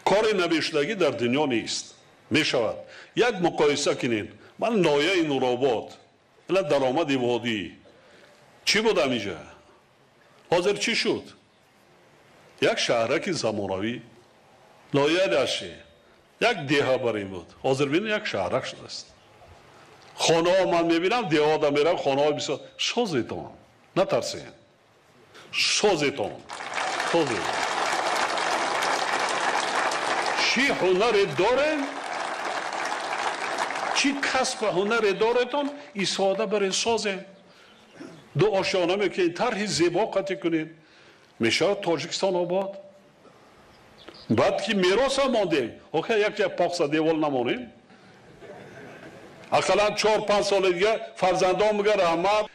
کار نوشتگی در دنیا نیست. می شود یک مقایسه کنین. من نایه نورآباد الا درآمد وادی چی بود اینجا؟ حاضر چی شد؟ یک شهرک زمانوی نایه داشته یک دیه برای بود. حاضر بین یک شهرک شده است. خانه ها من میبینم دیه ها میرم خانه های بسیار سازیتون نترسین سازیتون چی هنر دارن چی کسب هنر دارتون ایستاده برای سازین دو آشیانه میکنین طرح زیبا قطع کنین میشه تاجیکستان آباد بعد که میراث هم ماندیم اوکی یک پاکس دیوال نمانیم اقلا 4-5 سال دیگه فرزندان میگه رحمت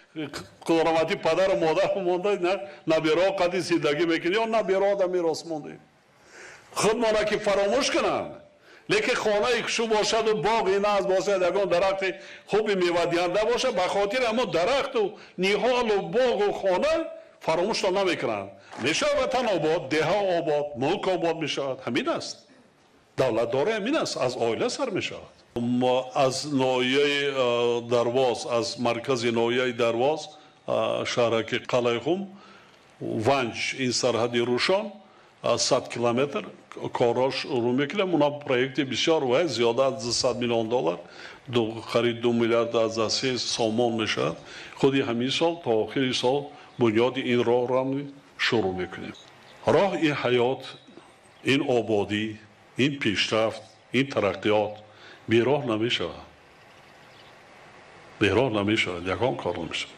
قدرمتی پدر و مادر مونده نبیرا قدی زندگی میکنی یا نبیرا در میراث مونده خود مانا که فراموش کنن لیکن خانه ایکشو باشد و باغ این از باشد یکان درخت خوبی میوه دهنده باشه بخاطر اما درخت و نیحال و باغ و خانه فراموش را نمیکنن میشه وطن آباد ده آباد ملک آباد میشود همین است دولت داره همین است از آیله سر میشود ما از ناحیه درواز از مرکز ناحیه درواز شهرک قلعه خم ونج این سرحدی روشان 100 کیلومتر کاراش رو میکنه اونا پروژه بسیار و زیاده از 100 میلیون دلار خرید 2 میلیارد از 3 سامان میشه خودی همین سال تا آخر سال بنیاد این راه را شروع میکنیم راه این حیات این آبادی این پیشرفت این ترقیات بیراه نمیشود بیراه نمیشود یکان کار نمیشود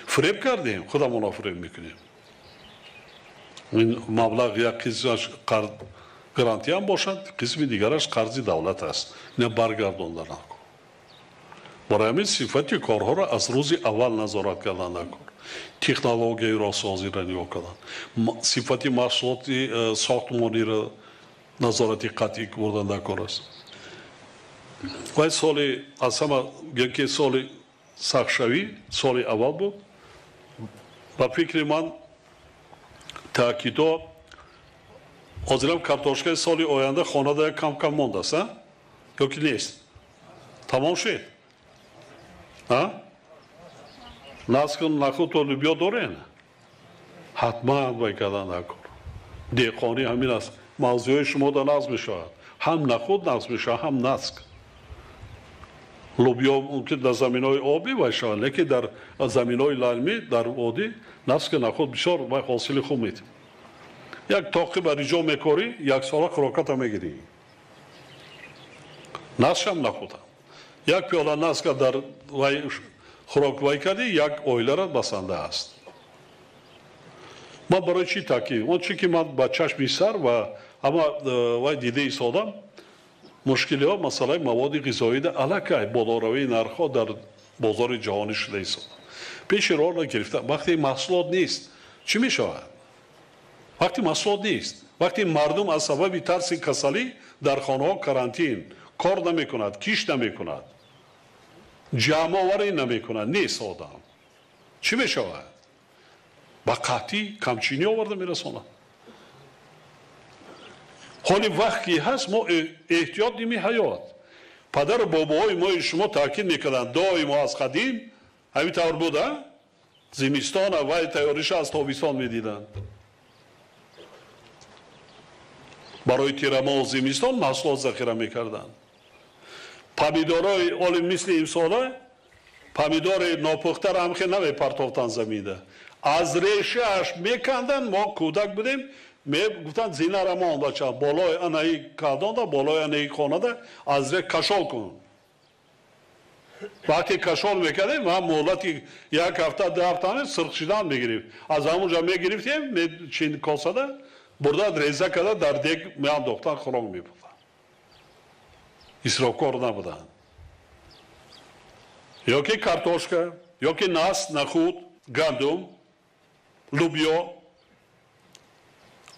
فریب کردیم خودمون را فریب میکنیم این مبلغ یک قسمش قرض گارانتی هم باشد قسم دیگرش قرضی دولت است نه برگردانده نکن برای همین صفتی کارها را از روز اول نظارت کردن نکن تکنولوژی را سازی را نگاه کردن صفتی محصولات ساختمانی را نظارتی قطعی بردن نکن است و سال از همه یکی سال سخشوی سال اول بود با فکر من تاکیدا حاضرم کارتوشکای سال آینده خانه در کم کم مونده است یا که نیست تمام شد نسکن نخود و لوبیا دارین حتما باید کردن نکن دیقانی همین است موضوع شما در نظم میشود هم نخود نظم میشود هم نسک لوبیا ممکن در زمین های آبی باید شود لیکن در زمین های للمی در وادی نسک نخود بسیار باید حاصل خوب میده یک تاقی بر ایجا میکاری یک ساله خوراکت هم میگیری نسک هم نخودم یک پیاله نسک در خوراک وای کردی یک آیله را بسنده است من برای چی تاکی اون چی که من با چشم سر و اما وای دیده ایستادم مشکلی ها مسئله مواد غذایی در علاقه بالاروی نرخ در بازار جهانی شده ایستاد پیش راه را گرفته وقتی محصولات نیست چی می شود وقتی محصولات نیست وقتی مردم از سبب ترس کسلی در خانه ها کرانتین کار نمی کند کیش نمی کند جمع آوری نمی کند نیست آدم چی می شود با قطعی کمچینی آورده می رساند حالی وقتی هست ما احتیاط نیمی حیات پدر و باباهای ما شما تاکید میکردن دای ما از قدیم همین طور بوده زمستان و تیاریش از تابستان میدیدن برای تیرما و زمستان محصولات ذخیره میکردن پمیدارای اول مثل امساله پمیدار ناپخته را هم خیلی نمی پرتافتن زمیده از ریشهش میکندن ما کودک بودیم گفتن زینه را مانده چه بالای انهی کردان ده بالای انهی خانه ده از ری کشال کن وقتی کشال میکردیم ما مولتی یک هفته 2 هفته سرخشیدن میگیریم از همونجا میگرفتیم چین کاسه ده برده ریزه کرده در دیگ میانداختن خوراک میبودن اسرافکار نبودن یا که کارتوشکا یا که ناس نخود گندم لوبیا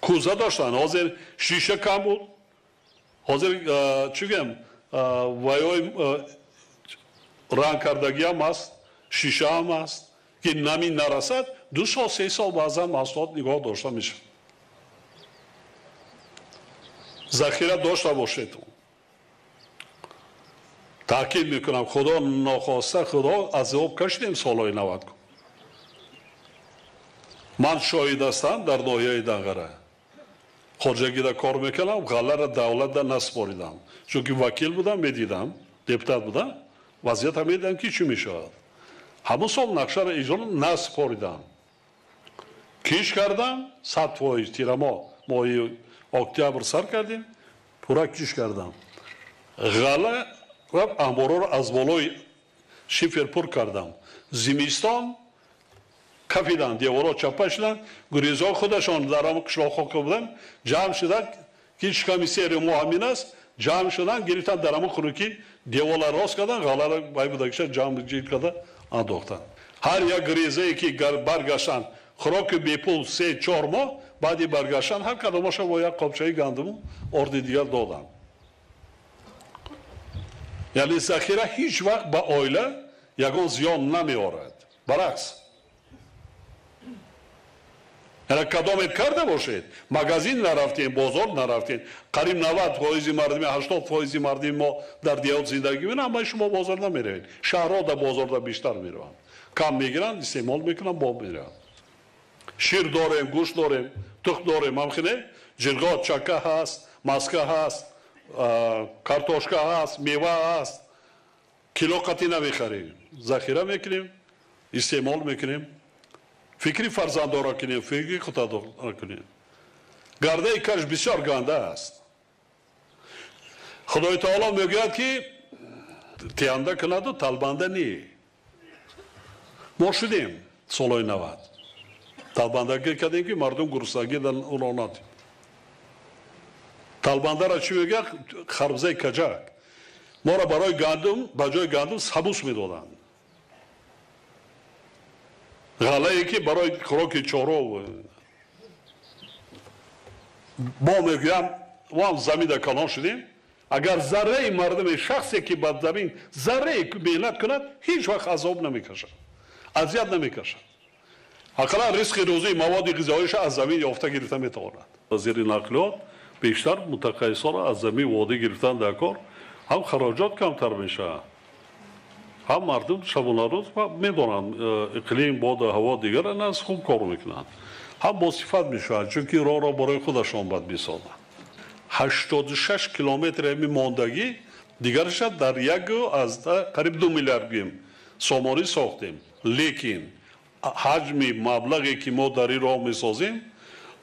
کوزه داشتن حاضر شیشه کم بود حاضر چی گم وایای رنگ کردگی هم هست شیشه هم هست که نمی نرسد 2 سال 3 سال بعضا محصولات نگاه داشته میشه ذخیره داشته باشید. تاکید میکنم خدا ناخواسته خدا از آب کشیدیم سالهای 90. من شاهد هستم در ناحیه دنگره خواجگی را کار میکنم غله را دولت را نسپاریدم چون که وکیل بودم میدیدم دپوتات بودم وضعیت هم میدیدم که چی میشود همون سال نقشه را اجرا نسپاریدم کیش کردم 100% تیرما ماه اکتبر سر کردیم پورا کیش کردم غله انبارا را از بالای شیفر پر کردم زمستان کفیدن دیوارا چپا شدن گریزها خودشان در هم کشلاخ که بودن جمع شدن هیچ کمیسیر ما همین است جمع شدن گرفتن در هم خروکی دیوارا راست کردن غله را بای بودکش جمع جید کردن انداختن هر یک گریزه ای که برگشتن خوراک بیپول 3-4 ماه بعدی برگشتن هر کدامش با یک قابچه گندم ارد دیگر دادن یعنی ذخیره هیچ وقت به عائله یگان زیان نمی آورد برعکس یعنی کدامت کرده باشید مغازین نرفتیم بازار نرفتیم قریب 90% مردم 80% مردم ما در دیهات زندگی میکنن اما شما بازار نمیروید شهرها در بازار در بیشتر میروند کم میگیرن استعمال میکنن باب میرن شیر داریم گوشت داریم تخم داریم همخنه جرگات چکه هست مسکه هست کارتوشکا هست میوه هست کیلو قطعی نمیخریم ذخیره میکنیم استعمال میکنیم فکری فرزندان را کنیم فکری خود را کنیم گرده کش بسیار گنده است خدای تعالی میگوید که تیانده کند و طلبنده نی ما شدیم سالهای 90 طلبندگی کردیم که مردم گرسنگی در اون ندیم طلبنده را چی میگه خربزه کجک ما را برای گندم بجای گندم سبوس میدادن غله ای که برای خوراک چارو ما میگویم ما هم زمین در کلان شدیم اگر ذره مردم شخصی که بر زمین ذره مهنت کند هیچ وقت عذاب نمیکشد اذیت نمیکشد حالا رزق روزی مواد غذاییش از زمین یافته گرفته میتواند وزیر نقلیات بیشتر متخصصان از زمین وادی گرفتن در کار هم خراجات کمتر میشه هم مردم شبانه روز میدونن اقلیم باد هوا دیگر از خوب کار میکنن هم با صفت میشوند چون که راه را برای خودشان باید میسازن 86 کیلومتر همی ماندگی دیگرش در یک از قریب 2 میلیارد گیم سامانی ساختیم لیکن حجم مبلغی که ما در این راه میسازیم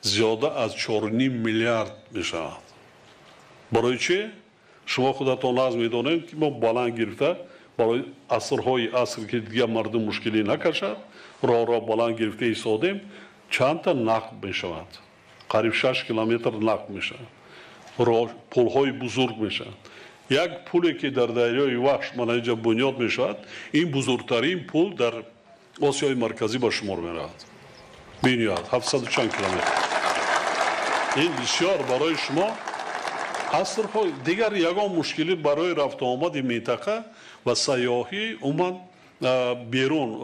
زیاده از 4.5 میلیارد میشود برای چی؟ شما خودتان از میدونید که ما بلند گرفته برای عصرهای عصر که دیگه مردم مشکلی نکشد راه بلند گرفته ایستادیم چند تا نقب میشود قریب 6 کیلومتر نقب میشه پلهای بزرگ میشه یک پلی که در دریای وحش من اینجا بنیاد میشود این بزرگترین پل در آسیای مرکزی با شمار میرود بنیاد 700 چند کیلومتر این بسیار برای شما عصرهای دیگر یگان مشکلی برای رفت آمد منطقه و سیاحی عموما بیرون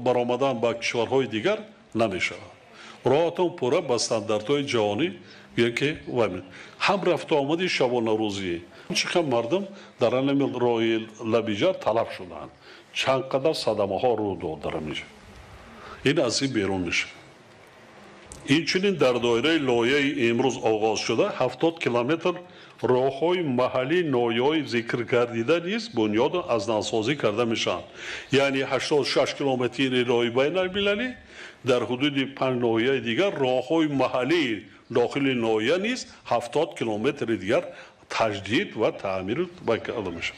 برآمدن به کشورهای دیگر نمیشه راهتون پورا به استانداردهای جهانی یکی هم رفت آمد شبانه روزی چقدر مردم در این راه لبیجه طلب شدن چند قدر صدمه ها رو داده میشه این از این بیرون میشه این چنین در دایره لایحه امروز آغاز شده 70 کیلومتر راههای محلی نایه‌های ذکر گردیده نیست بنیاد از نوسازی کرده میشن یعنی 86 کیلومتری راه بین المللی در حدود 5 ناحیه دیگر راههای محلی داخل ناحیه نیست 70 کیلومتر دیگر تجدید و تعمیر کرده میشه